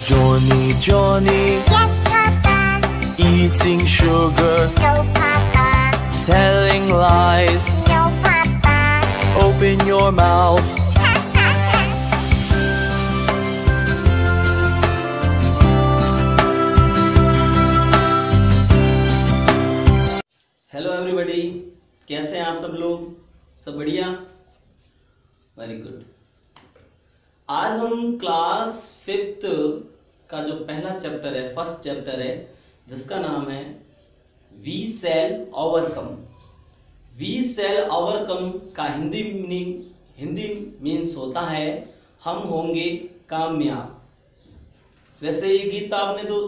Johnny, Johnny. Yes, Papa. Eating sugar. No, Papa. Telling lies. No, Papa. Open your mouth. Hello everybody, कैसे हैं आप सब लोग? सब बढ़िया, वेरी गुड। आज हम क्लास 5th का जो पहला चैप्टर है, फर्स्ट चैप्टर है, जिसका नाम है we shall overcome. We shall overcome का हिंदी मीन्स होता है हम होंगे कामयाब। वैसे ये गीत आपने तो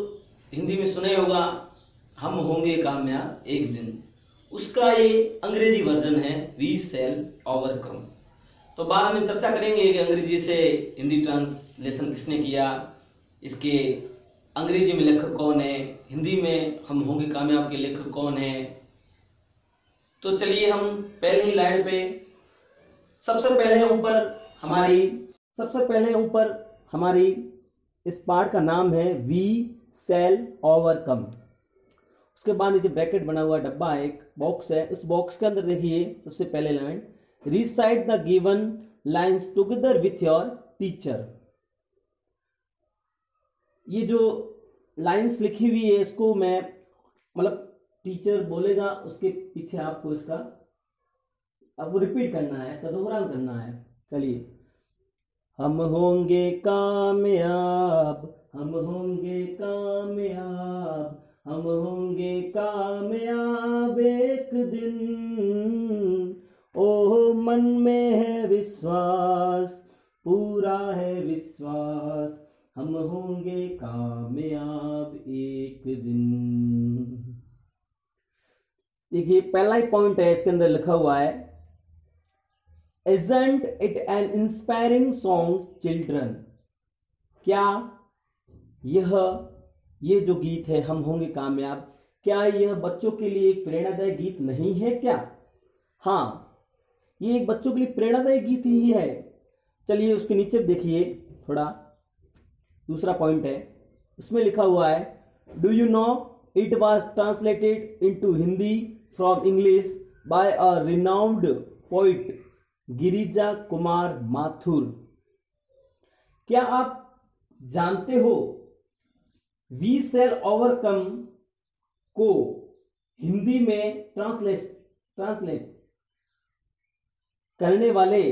हिंदी में सुना ही होगा, हम होंगे कामयाब एक दिन। उसका ये अंग्रेजी वर्जन है वी सेल ओवरकम। तो बाद में चर्चा करेंगे कि अंग्रेजी से हिंदी ट्रांसलेशन किसने किया, इसके अंग्रेजी में लेखक कौन है, हिंदी में हम होंगे कामयाब के लेखक कौन है। तो चलिए हम पहले ही लाइन पे सबसे पहले ऊपर हमारी इस पार्ट का नाम है वी सेल ओवरकम। उसके बाद नीचे ब्रैकेट बना हुआ डब्बा है, एक बॉक्स है, उस बॉक्स के अंदर देखिए सबसे पहले line, recite the given lines together with your teacher. ये जो लाइंस लिखी हुई है इसको मैं टीचर बोलेगा, उसके पीछे आपको इसका अब रिपीट करना है, इसका दोहरान करना है। चलिए, हम होंगे कामयाब, हम होंगे कामयाब, हम होंगे कामयाब एक दिन। ओह मन में है विश्वास, पूरा है विश्वास, हम होंगे कामयाब एक दिन। देखिए पहला ही पॉइंट है, इसके अंदर लिखा हुआ है Isn't it an inspiring song, children? क्या ये जो गीत है हम होंगे कामयाब, क्या यह बच्चों के लिए एक प्रेरणादायक गीत नहीं है क्या? हाँ, ये एक बच्चों के लिए प्रेरणादायक गीत ही है। चलिए उसके नीचे देखिए, थोड़ा दूसरा पॉइंट है, उसमें लिखा हुआ है do you know it was translated into Hindi from English by a renowned poet Girija Kumar Mathur. क्या आप जानते हो वी सेल ओवरकम को हिंदी में ट्रांसलेट करने वाले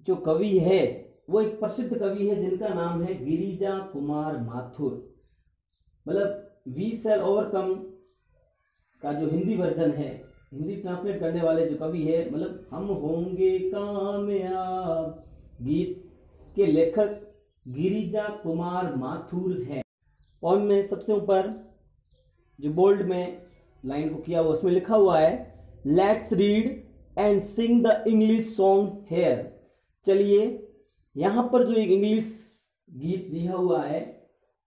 जो कवि है वो एक प्रसिद्ध कवि है जिनका नाम है Girija Kumar Mathur. We shall overcome का जो हिंदी वर्जन है, हिंदी ट्रांसलेट करने वाले जो कवि है, हम होंगे कामयाब गीत के लेखक गिरिजा कुमार माथुर है। पोएम में सबसे ऊपर जो बोल्ड में लाइन को किया हुआ, उसमें लिखा हुआ है let's read and sing the English song here. चलिए यहां पर जो एक इंग्लिश गीत दिया हुआ है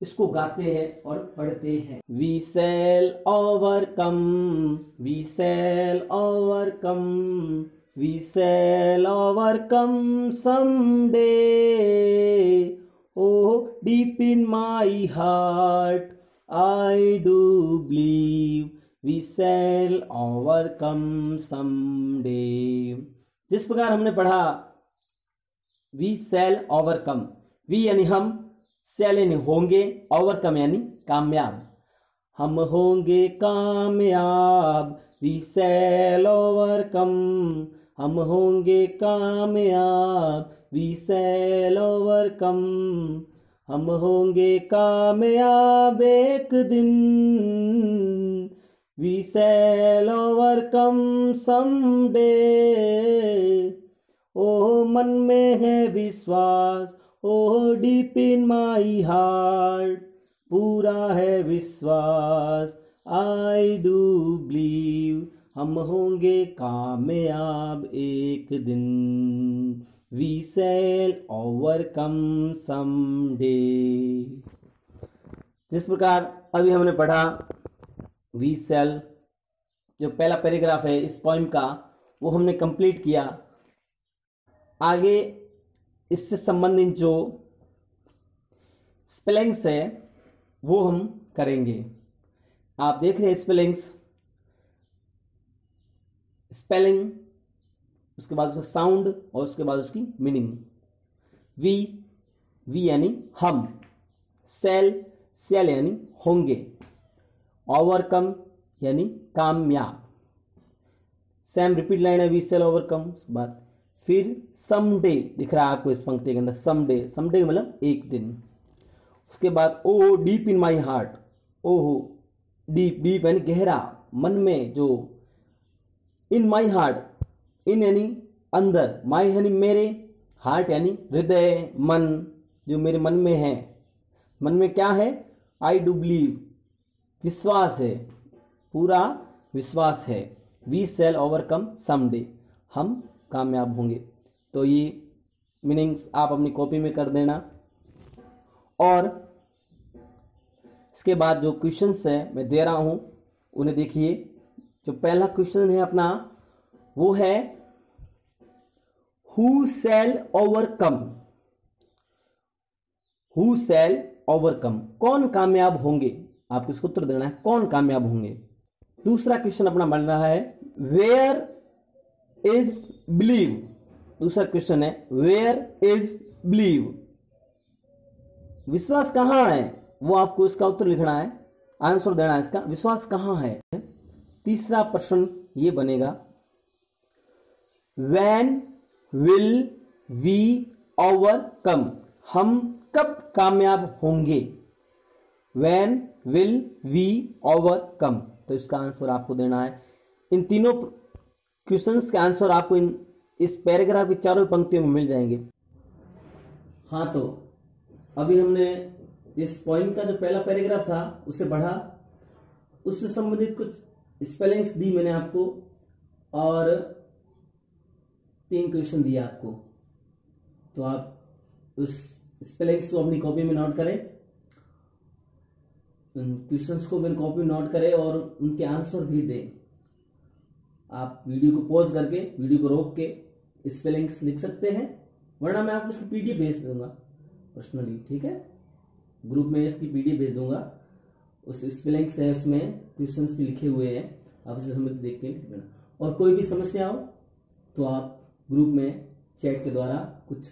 इसको गाते हैं और पढ़ते हैं। We shall overcome, we shall overcome, we shall overcome someday. Oh, deep in my heart, I do believe we shall overcome someday। जिस प्रकार हमने पढ़ा we shall overcome, we यानी हम, shall यानी होंगे, overcome यानी कामयाब। हम होंगे कामयाब, we shall overcome, हम होंगे कामयाब, we shall overcome, हम होंगे कामयाब एक दिन। we shall overcome someday। ओह मन में है विश्वास, ओह डीप इन माई हार्ट, पूरा है विश्वास, आई डू बिलीव, हम होंगे कामयाब एक दिन। We shall overcome someday. जिस प्रकार अभी हमने पढ़ा वी शैल, जो पहला पैराग्राफ है इस पोएम का, वो हमने कंप्लीट किया। आगे इससे संबंधित जो स्पेलिंग्स है वो हम करेंगे। आप देख रहे हैं स्पेलिंग्स, स्पेलिंग, उसके बाद उसका साउंड और उसके बाद उसकी मीनिंग। वी, वी यानी हम, सेल, सेल यानी होंगे, ओवरकम यानी कामयाब। सेम रिपीट लाइन है, वी सेल ओवरकम। उसके बाद फिर समडे दिख रहा है आपको इस पंक्ति के अंदर, समडे, समडे मतलब एक दिन। उसके बाद ओ डीप इन माई हार्ट, ओहो डीप, डीप यानी गहरा, मन में जो, इन माई हार्ट, इन यानी अंदर, माई यानी मेरे, हार्ट यानी हृदय, मन, जो मेरे मन में है। मन में क्या है? आई डू बिलीव, विश्वास है, पूरा विश्वास है। वी शैल ओवरकम समडे, हम कामयाब होंगे। तो ये मीनिंग्स आप अपनी कॉपी में कर देना। और इसके बाद जो क्वेश्चंस है मैं दे रहा हूं उन्हें देखिए। जो पहला क्वेश्चन है अपना वो है who shell overcome, who shell overcome, कौन कामयाब होंगे। आपको इसको उत्तर देना है, कौन कामयाब होंगे। दूसरा क्वेश्चन अपना बन रहा है वेयर इज बिलीव, दूसरा क्वेश्चन है वेयर इज बिलीव, विश्वास कहां है, वो आपको इसका उत्तर लिखना है, आंसर देना है इसका, विश्वास कहां है। तीसरा प्रश्न ये बनेगा व्हेन विल वी ओवरकम, हम कब कामयाब होंगे। व्हेन विल वी ओवरकम, तो इसका आंसर आपको देना है। इन तीनों क्वेश्चंस के आंसर आपको इस पैराग्राफ की चारों पंक्तियों में मिल जाएंगे। हाँ, तो अभी हमने इस पॉइंट का जो पहला पैराग्राफ था उसे पढ़ा, उससे संबंधित कुछ स्पेलिंग्स दी मैंने आपको और 3 क्वेश्चन दिया आपको। तो आप उस स्पेलिंग्स को अपनी कॉपी में नोट करें, उन क्वेश्चंस को अपनी कॉपी में नोट करें और उनके आंसर भी दें। आप वीडियो को पॉज करके, वीडियो को रोक के स्पेलिंग्स लिख सकते हैं, वरना मैं आपको उसकी पीडीएफ भेज दूंगा पर्सनली, ठीक है। ग्रुप में इसकी पीडीएफ भेज दूंगा, उस स्पेलिंग्स है उसमें क्वेश्चंस भी लिखे हुए हैं, आप उसे समझ देख के लिख लेना। और कोई भी समस्या हो तो आप ग्रुप में चैट के द्वारा कुछ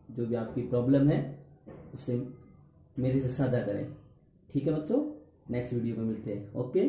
जो भी आपकी प्रॉब्लम है उसे मेरे से साझा करें, ठीक है बच्चों। नेक्स्ट वीडियो में मिलते हैं, ओके।